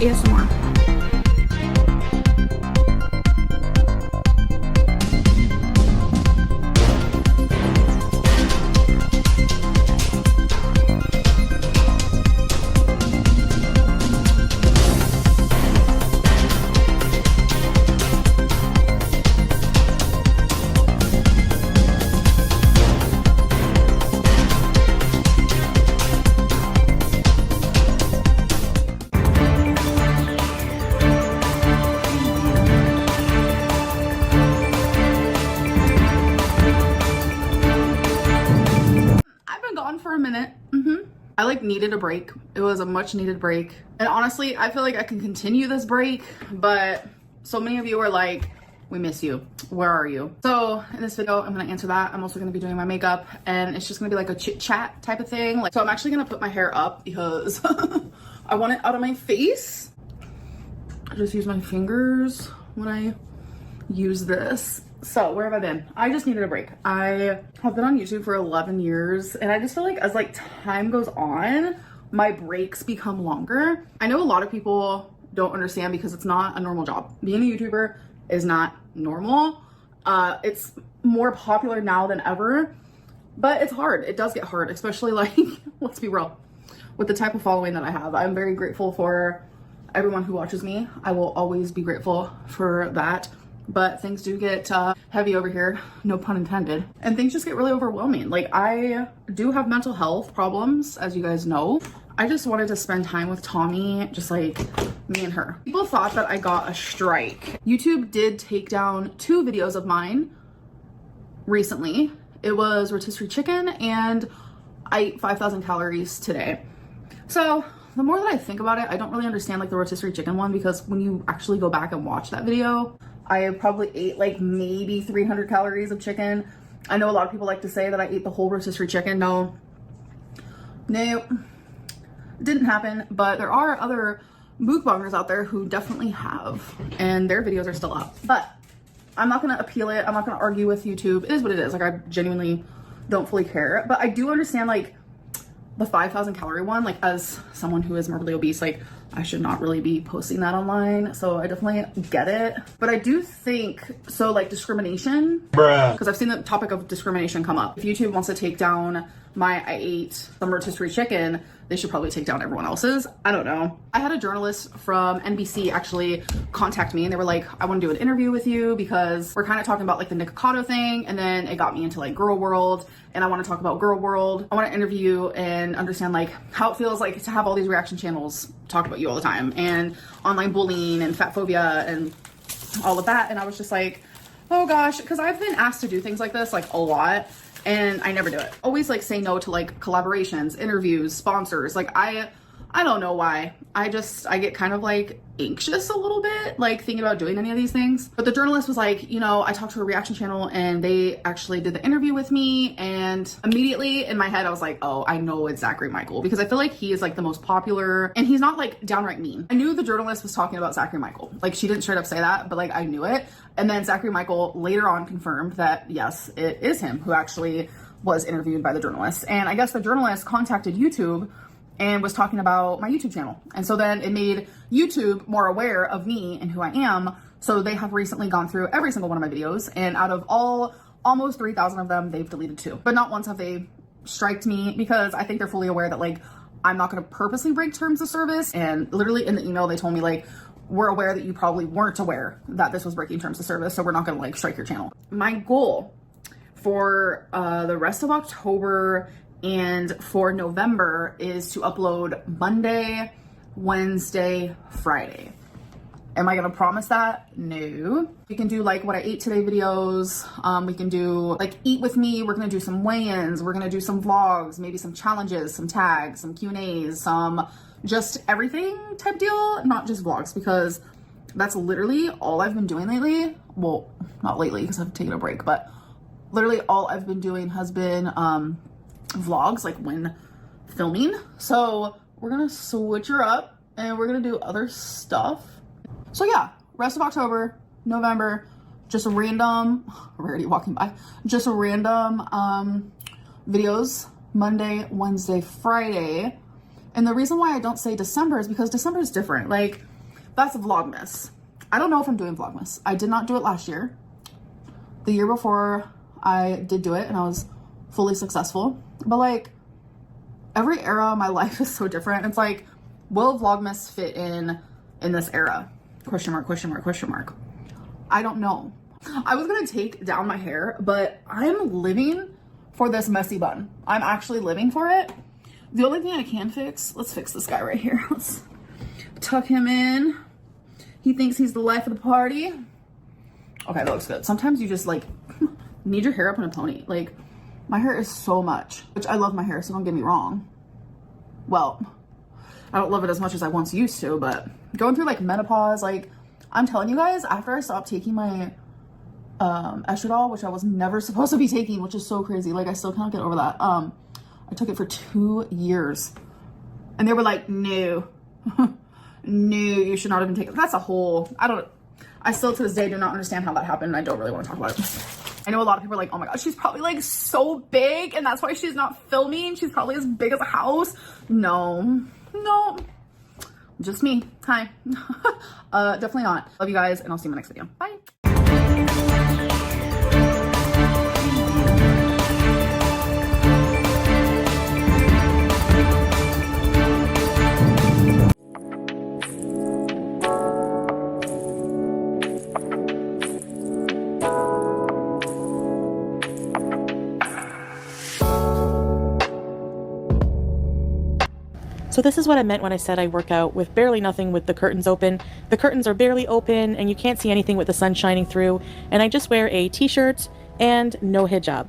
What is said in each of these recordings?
ASMR. For a minute. I like needed a break. It was a much needed break. And honestly, I feel like I can continue this break, but so many of you are like, we miss you. Where are you? So in this video, I'm gonna answer that. I'm also gonna be doing my makeup and it's just gonna be like a chit chat type of thing. Like, so I'm actually gonna put my hair up because I want it out of my face. I just use my fingers when I use this. So where have I been? I just needed a break. I have been on YouTube for 11 years and I just feel like as like time goes on, my breaks become longer. I know a lot of people don't understand because it's not a normal job. Being a YouTuber is not normal. It's more popular now than ever, but it's hard. It does get hard, especially like, let's be real, with the type of following that I have. I'm very grateful for everyone who watches me. I will always be grateful for that. But things do get heavy over here, no pun intended, and things just get really overwhelming. Like, I do have mental health problems, as you guys know. I just wanted to spend time with Tommy, just like me and her. People thought that I got a strike. YouTube did take down 2 videos of mine recently. It was rotisserie chicken and I ate 5,000 calories today. So the more that I think about it, I don't really understand like the rotisserie chicken one, because when you actually go back and watch that video, I probably ate like maybe 300 calories of chicken. I know a lot of people like to say that I ate the whole rotisserie chicken. No, didn't happen. But there are other mukbangers out there who definitely have, and their videos are still up. But I'm not gonna appeal it. I'm not gonna argue with YouTube. It is what it is. Like, I genuinely don't fully care. But I do understand like the 5,000 calorie one. Like, as someone who is morbidly obese, like, I should not really be posting that online. So I definitely get it. But I do think, so like discrimination, because I've seen the topic of discrimination come up. If YouTube wants to take down I ate some rotisserie chicken, they should probably take down everyone else's. I don't know. I had a journalist from NBC actually contact me and they were like, I want to do an interview with you because we're kind of talking about like the Nikocado thing, and then it got me into like Gorlworld, and I want to talk about Gorlworld. I want to interview you and understand like how it feels like to have all these reaction channels talk about you all the time, and online bullying and fat phobia and all of that. And I was just like, oh gosh, because I've been asked to do things like this like a lot, and I never do it. Always like say no to like collaborations, interviews, sponsors. Like, I don't know why. I get kind of like anxious a little bit, like thinking about doing any of these things. But the journalist was like, you know, I talked to a reaction channel and they actually did the interview with me. And immediately in my head, I was like, oh, I know it's Zachary Michael, because I feel like he is like the most popular and he's not like downright mean. I knew the journalist was talking about Zachary Michael. Like, she didn't straight up say that, but like I knew it. And then Zachary Michael later on confirmed that yes, it is him who actually was interviewed by the journalist. And I guess the journalist contacted YouTube and was talking about my YouTube channel. And so then it made YouTube more aware of me and who I am. So they have recently gone through every single one of my videos, and out of almost 3,000 of them, they've deleted 2. But not once have they striked me, because I think they're fully aware that like I'm not gonna purposely break terms of service. And literally in the email, they told me like, we're aware that you probably weren't aware that this was breaking terms of service, so we're not gonna like strike your channel. My goal for the rest of October and for November is to upload Monday, Wednesday, Friday. Am I gonna promise that? No. We can do like what I ate today videos. We can do like eat with me. We're gonna do some weigh-ins. We're gonna do some vlogs, maybe some challenges, some tags, some Q&As, some just everything type deal, not just vlogs, because that's literally all I've been doing lately. Well, not lately because I've taken a break, but literally all I've been doing has been vlogs, like when filming. So we're gonna switch her up and we're gonna do other stuff. So yeah, rest of October, November, just random, we're already walking by, just random videos, Monday, Wednesday, Friday. And the reason why I don't say December is because December is different. Like, that's Vlogmas. I don't know if I'm doing Vlogmas. I did not do it last year. The year before I did do it and I was fully successful. But like every era of my life is so different. It's like, will Vlogmas fit in this era? Question mark, question mark, question mark. I don't know. I was gonna take down my hair, but I'm living for this messy bun. I'm actually living for it. The only thing I can fix, let's fix this guy right here. Let's tuck him in. He thinks he's the life of the party. Okay, that looks good. Sometimes you just like need your hair up in a pony. Like my hair is so much, which I love my hair, so don't get me wrong. Well, I don't love it as much as I once used to, but going through like menopause, like I'm telling you guys, after I stopped taking my estradiol, which I was never supposed to be taking, which is so crazy. Like I still can't get over that. I took it for 2 years and they were like, no, no, you should not have been taking. That's a whole, I still to this day do not understand how that happened. And I don't really want to talk about it. I know a lot of people are like, oh my God, she's probably like so big and that's why she's not filming. She's probably as big as a house. No, just me. Hi. Definitely not. Love you guys and I'll see you in my next video. Bye. So this is what I meant when I said I work out with barely nothing with the curtains open. The curtains are barely open and you can't see anything with the sun shining through, and I just wear a t-shirt and no hijab.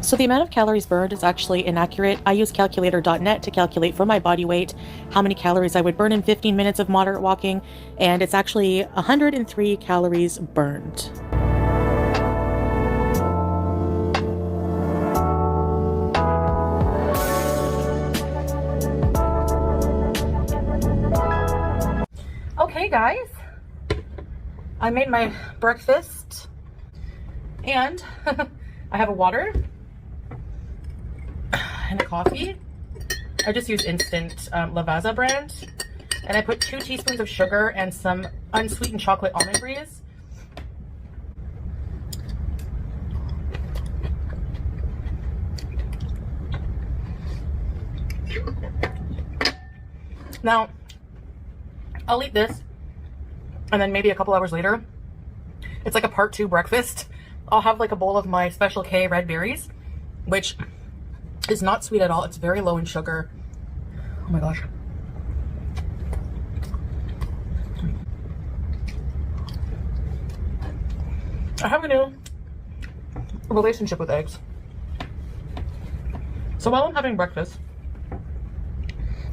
So the amount of calories burned is actually inaccurate. I use calculator.net to calculate for my body weight how many calories I would burn in 15 minutes of moderate walking, and it's actually 103 calories burned. Okay guys, I made my breakfast and I have a water and a coffee. I just use instant Lavazza brand, and I put 2 teaspoons of sugar and some unsweetened chocolate almond bries. Now I'll eat this and then maybe a couple hours later, it's like a part 2 breakfast. I'll have like a bowl of my Special K red berries, which is not sweet at all. It's very low in sugar. Oh my gosh. I have a new relationship with eggs. So while I'm having breakfast,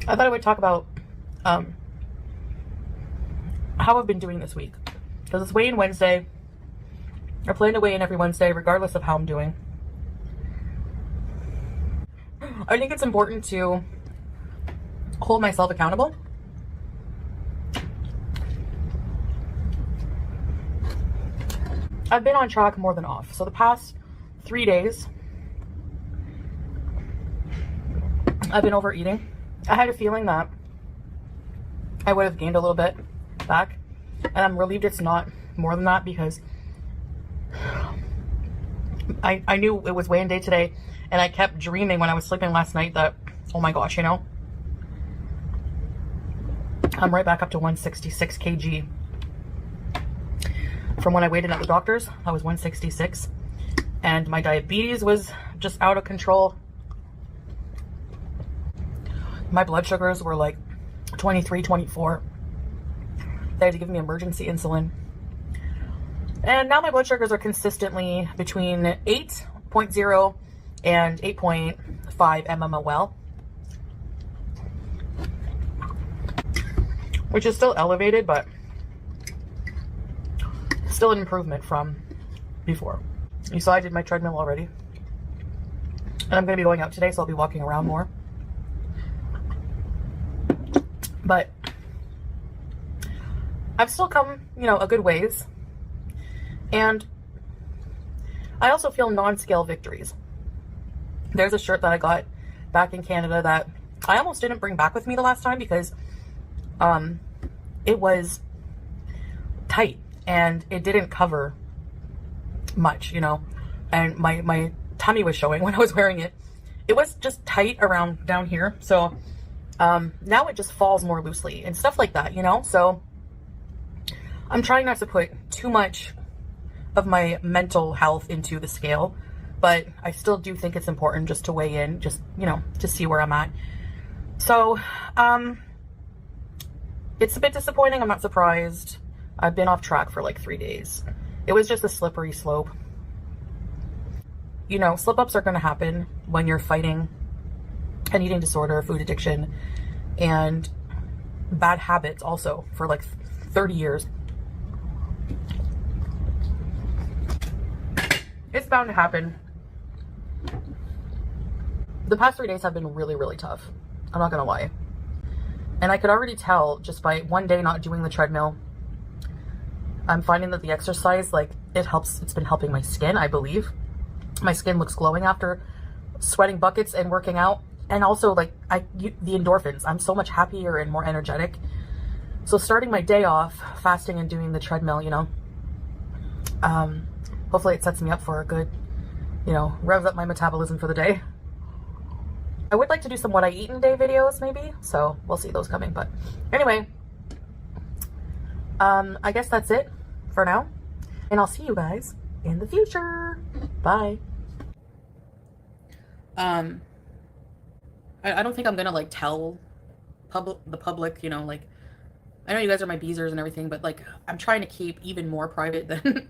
I thought I would talk about how I've been doing this week, because it's weigh-in Wednesday. I plan to weigh in every Wednesday regardless of how I'm doing. I think it's important to hold myself accountable. I've been on track more than off. So the past 3 days I've been overeating. I had a feeling that I would have gained a little bit back, and I'm relieved it's not more than that, because I knew it was weigh-in day today, and I kept dreaming when I was sleeping last night that, oh my gosh, you know, I'm right back up to 166 kg. From when I weighed in at the doctor's, I was 166, and my diabetes was just out of control. My blood sugars were like 23, 24. They had to give me emergency insulin. And now my blood sugars are consistently between 8.0 and 8.5 mmol, which is still elevated, but still an improvement from before. You saw I did my treadmill already. And I'm going to be going out today, so I'll be walking around more. But I've still come, you know, a good ways. And I also feel non-scale victories. There's a shirt that I got back in Canada that I almost didn't bring back with me the last time, because it was tight and it didn't cover much, you know, and my tummy was showing when I was wearing it. It was just tight around down here. So now it just falls more loosely and stuff like that, you know? So I'm trying not to put too much of my mental health into the scale, but I still do think it's important just to weigh in, just, you know, to see where I'm at. So, it's a bit disappointing. I'm not surprised. I've been off track for like 3 days. It was just a slippery slope. You know, slip-ups are going to happen when you're fighting an eating disorder, food addiction, and bad habits also for like 30 years. It's bound to happen. The past 3 days have been really, really tough. I'm not gonna lie. And I could already tell just by one day not doing the treadmill. I'm finding that the exercise, like, it helps. It's been helping my skin, I believe. My skin looks glowing after sweating buckets and working out. And also, like, the endorphins. I'm so much happier and more energetic. So starting my day off fasting and doing the treadmill, you know, hopefully it sets me up for a good, you know, revs up my metabolism for the day. I would like to do some what I eat in a day videos maybe, so we'll see those coming. But anyway, I guess that's it for now, and I'll see you guys in the future. Bye. I don't think I'm gonna like tell the public, you know, like, I know you guys are my beezers and everything, but like, I'm trying to keep even more private than,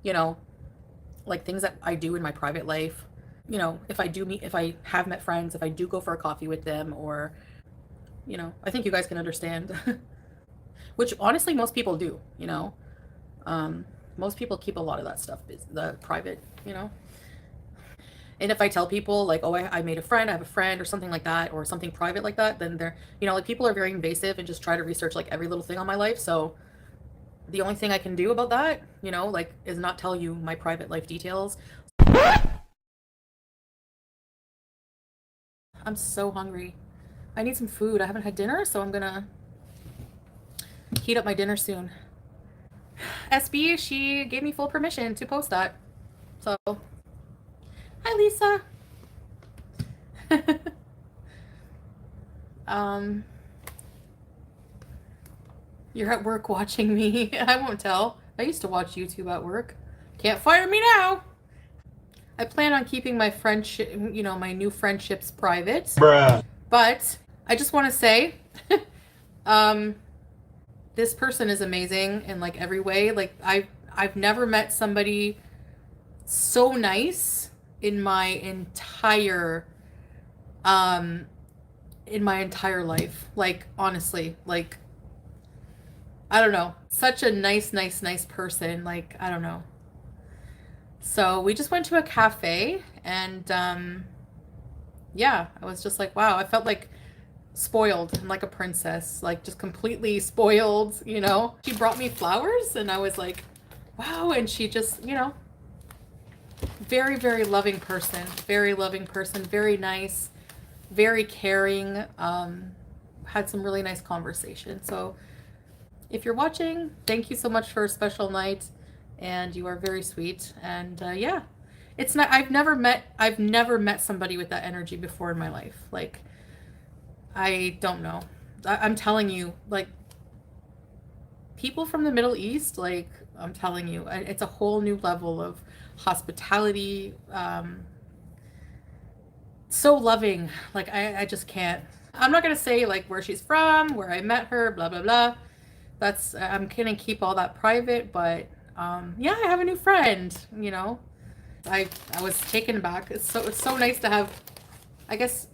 you know, like things that I do in my private life. You know, if I have met friends, if I do go for a coffee with them, or, you know, I think you guys can understand, which honestly most people do, you know. Most people keep a lot of that stuff, the private, you know. And if I tell people like, oh, I made a friend, I have a friend or something like that, or something private like that, then they're, you know, like, people are very invasive and just try to research like every little thing on my life. So the only thing I can do about that, you know, like, is not tell you my private life details. I'm so hungry. I need some food. I haven't had dinner, so I'm gonna heat up my dinner soon. SB, she gave me full permission to post that. So, hi Lisa. You're at work watching me. I won't tell. I used to watch YouTube at work. Can't fire me now. I plan on keeping my friendship, you know, my new friendships private. Bruh. But I just want to say, this person is amazing in like every way. Like, I've never met somebody so nice in my entire life. Like, honestly, like, I don't know. Such a nice person. Like, I don't know. So we just went to a cafe, and yeah, I was just like, wow, I felt like spoiled and like a princess, like just completely spoiled, you know. She brought me flowers and I was like, wow. And she just, you know, very loving person, very nice, very caring, had some really nice conversation. So if you're watching, thank you so much for a special night. And you are very sweet. And yeah, it's not, I've never met somebody with that energy before in my life. Like, I don't know. I'm telling you, like, people from the Middle East, like, I'm telling you, it's a whole new level of hospitality. So loving. Like, I just can't. I'm not going to say like where she's from, where I met her, blah, blah, blah. I'm going to keep all that private, but yeah, I have a new friend, you know. I was taken aback. It's so nice to have, I guess,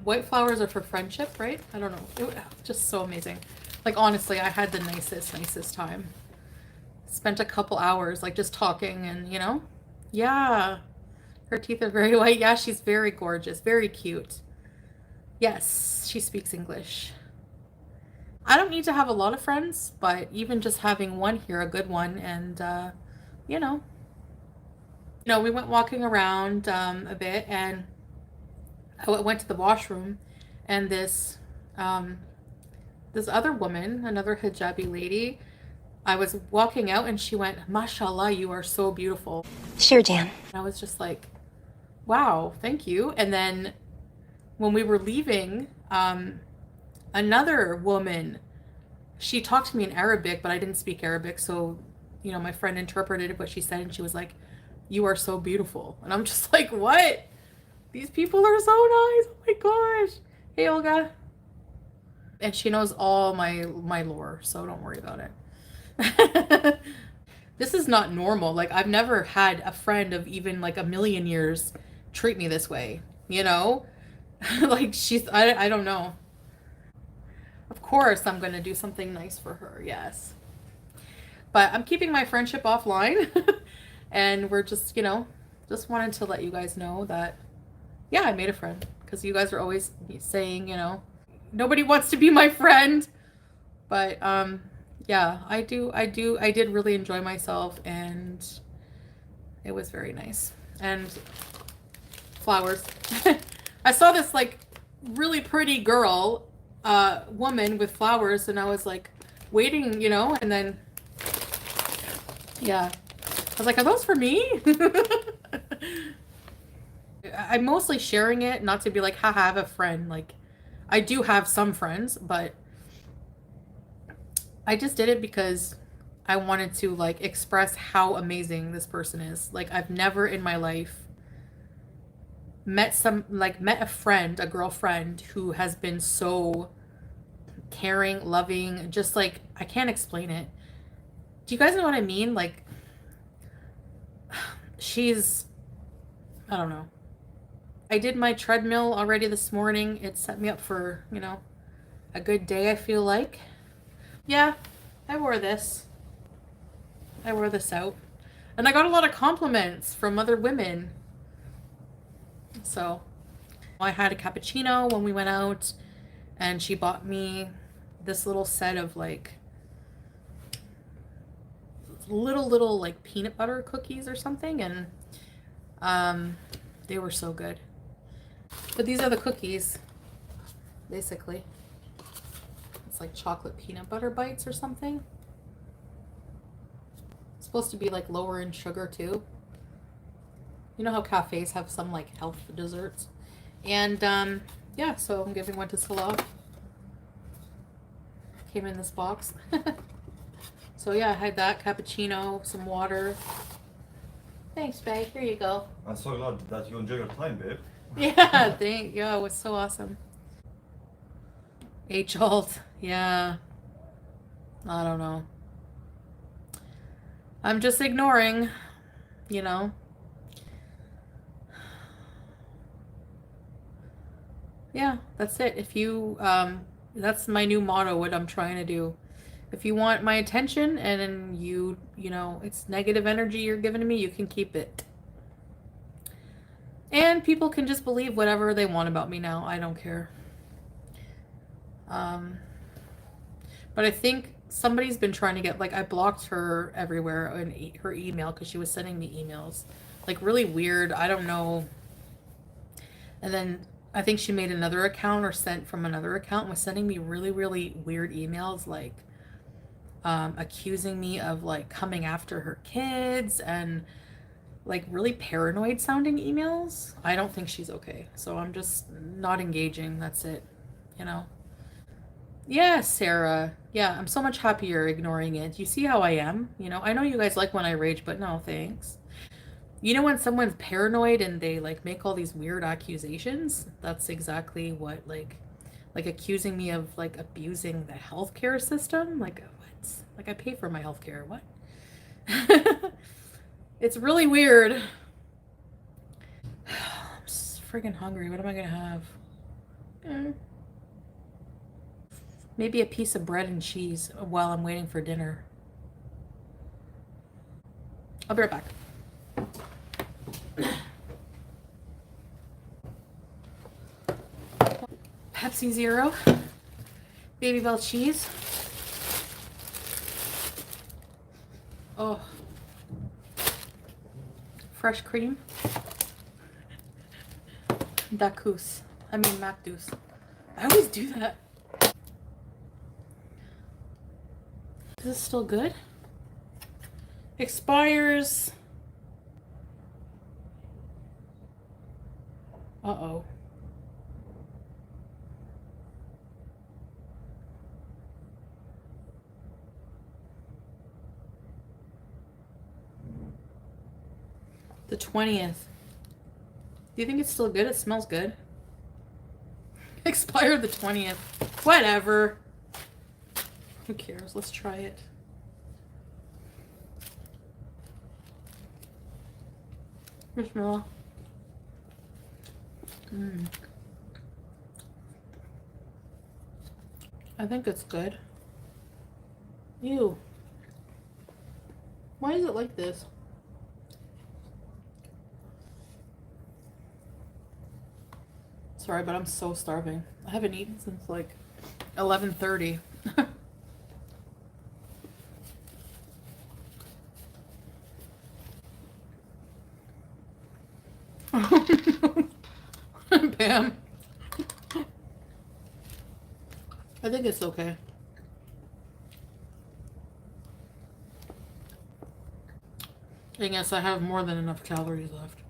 white flowers are for friendship, right? I don't know. It was just so amazing. Like, honestly, I had the nicest time. Spent a couple hours, like, just talking and, you know. Yeah. Her teeth are very white. Yeah, she's very gorgeous, very cute. Yes, she speaks English. I don't need to have a lot of friends, but even just having one here, a good one, and, you know. We went walking around a bit, and I went to the washroom, and this other woman, another hijabi lady, I was walking out and she went, "Mashallah, you are so beautiful." Sure, Jan. And I was just like, wow, thank you. And then when we were leaving, another woman, she talked to me in Arabic, but I didn't speak Arabic. So, you know, my friend interpreted what she said and she was like, "You are so beautiful." And I'm just like, what? These people are so nice. Oh my gosh. Hey, Olga. And she knows all my lore, so don't worry about it. This is not normal. Like, I've never had a friend of even like a million years treat me this way, you know? Like, I don't know. Of course I'm gonna do something nice for her, yes. But I'm keeping my friendship offline. And we're just, you know, just wanted to let you guys know that, yeah, I made a friend. Because you guys are always saying, you know, nobody wants to be my friend. But, yeah, I did really enjoy myself, and it was very nice. And flowers. I saw this like really pretty girl, woman with flowers, and I was like waiting, you know, and then, yeah, I was like, are those for me? I'm mostly sharing it, not to be like, haha, I have a friend. Like, I do have some friends, but I just did it because I wanted to like express how amazing this person is. Like, I've never in my life met a friend, a girlfriend who has been so caring, loving, just like, I can't explain it. Do you guys know what I mean? Like, she's, I don't know. I did my treadmill already this morning. It set me up for, you know, a good day, I feel like. Yeah, I wore this. I wore this out. And I got a lot of compliments from other women. So, I had a cappuccino when we went out, and she bought me this little set of like little like peanut butter cookies or something, and they were so good. But these are the cookies, basically. It's like chocolate peanut butter bites or something. It's supposed to be like lower in sugar too. You know how cafes have some like health desserts? And yeah, so I'm giving one to Salah. Came in this box. So yeah, I had that cappuccino, some water. Thanks, babe. Here you go. I'm so glad that you enjoy your time, babe. Yeah, it was so awesome. H-Alt, yeah. I don't know. I'm just ignoring, you know. Yeah, that's it. If you, that's my new motto, what I'm trying to do. If you want my attention and you know, it's negative energy you're giving to me, you can keep it. And people can just believe whatever they want about me now. I don't care. But I think somebody's been trying to get, like, I blocked her everywhere in her email because she was sending me emails. Like, really weird. I don't know. And then I think she made another account or sent from another account and was sending me really, really weird emails, like, accusing me of, like, coming after her kids and, like, really paranoid sounding emails. I don't think she's okay. So I'm just not engaging. That's it. You know? Yeah, Sarah. Yeah, I'm so much happier ignoring it. You see how I am? You know, I know you guys like when I rage, but no, thanks. You know, when someone's paranoid and they, like, make all these weird accusations? That's exactly what, like accusing me of, like, abusing the healthcare system? Like, what? Like, I pay for my healthcare. What? It's really weird. I'm just friggin' hungry. What am I gonna have? Maybe a piece of bread and cheese while I'm waiting for dinner. I'll be right back. Pepsi Zero. Baby Bell cheese. Oh. Fresh cream. Dacus. I mean Macdus. I always do that. Is this still good? Expires. Uh-oh. The 20th. Do you think it's still good? It smells good. Expired the 20th. Whatever. Who cares? Let's try it. Bismillah. I think it's good. Ew. Why is it like this? Sorry, but I'm so starving. I haven't eaten since like 11:30. Bam. I think it's okay. I guess I have more than enough calories left.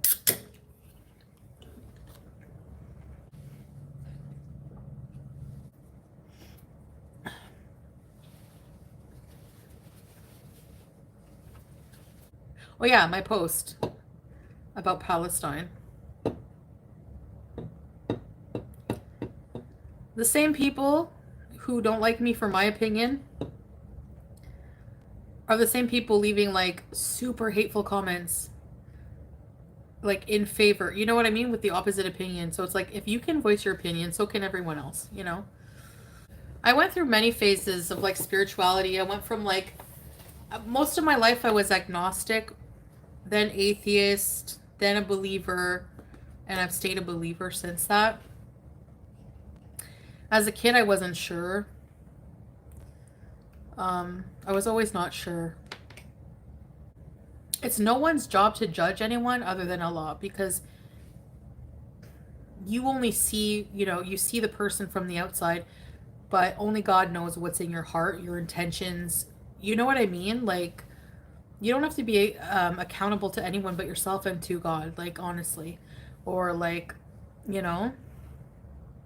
Oh yeah, my post about Palestine. The same people who don't like me for my opinion are the same people leaving like super hateful comments like in favor. You know what I mean? With the opposite opinion. So it's like, if you can voice your opinion, so can everyone else, you know? I went through many phases of like spirituality. I went from like, most of my life I was agnostic, then atheist, then a believer, and I've stayed a believer since that. As a kid, I wasn't sure. I was always not sure. It's no one's job to judge anyone other than Allah, because you only see, you know, you see the person from the outside, but only God knows what's in your heart, your intentions. You know what I mean? Like, you don't have to be accountable to anyone but yourself and to God, like, honestly. Or like, you know,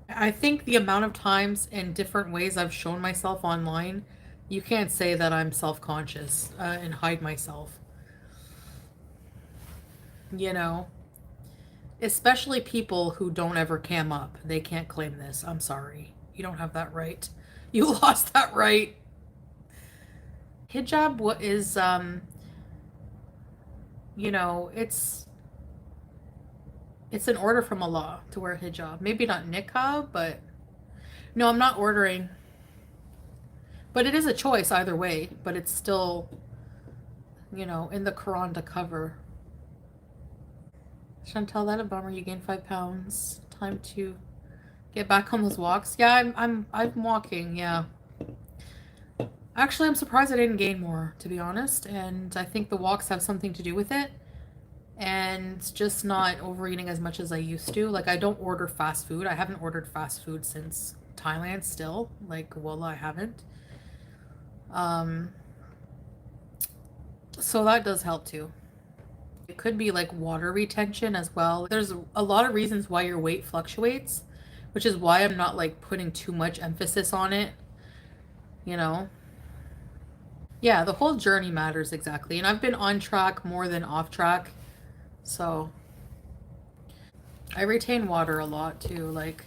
I think the amount of times in different ways I've shown myself online, you can't say that I'm self-conscious and hide myself. You know, especially people who don't ever cam up. They can't claim this. I'm sorry. You don't have that right. You lost that right. Hijab is, you know, it's an order from Allah to wear hijab. Maybe not niqab, but no, I'm not ordering. But it is a choice either way, but it's still, you know, in the Quran to cover. Chantal, that a bummer. You gained 5 pounds. Time to get back on those walks. Yeah, I'm walking, yeah. Actually, I'm surprised I didn't gain more, to be honest, and I think the walks have something to do with it. And just not overeating as much as I used to. Like, I don't order fast food. I haven't ordered fast food since Thailand still. Like, wallah, I haven't. So that does help too. It could be like water retention as well. There's a lot of reasons why your weight fluctuates, which is why I'm not like putting too much emphasis on it, you know? Yeah, the whole journey matters, exactly. And I've been on track more than off track. So I retain water a lot too, like.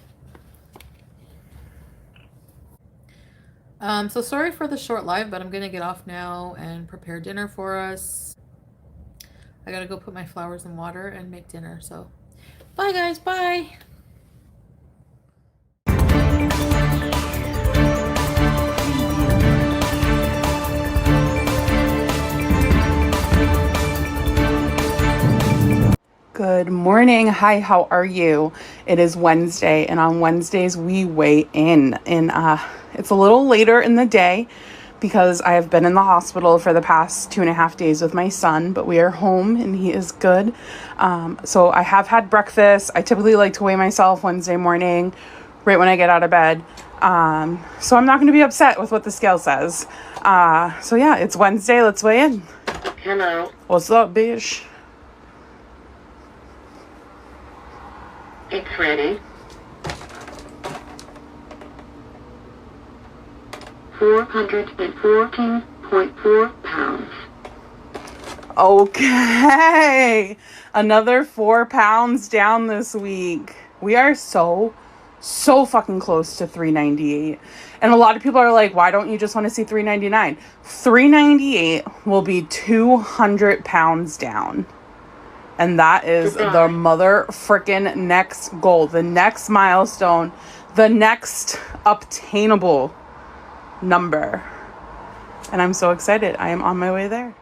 So sorry for the short live, but I'm gonna get off now and prepare dinner for us. I gotta go put my flowers in water and make dinner. So bye guys, bye. Good morning. Hi, how are you? It is Wednesday, and on Wednesdays we weigh in. And it's a little later in the day because I have been in the hospital for the past 2.5 days with my son, but we are home and he is good. So I have had breakfast. I typically like to weigh myself Wednesday morning, right when I get out of bed. So I'm not going to be upset with what the scale says. So yeah, it's Wednesday. Let's weigh in. Hello. What's up, bitch? It's ready. 414.4 pounds. Okay. Another 4 pounds down this week. We are so fucking close to 398. And a lot of people are like, why don't you just want to see 399? 398 will be 200 pounds down. And that is the mother frickin' next goal, the next milestone, the next obtainable number. And I'm so excited. I am on my way there.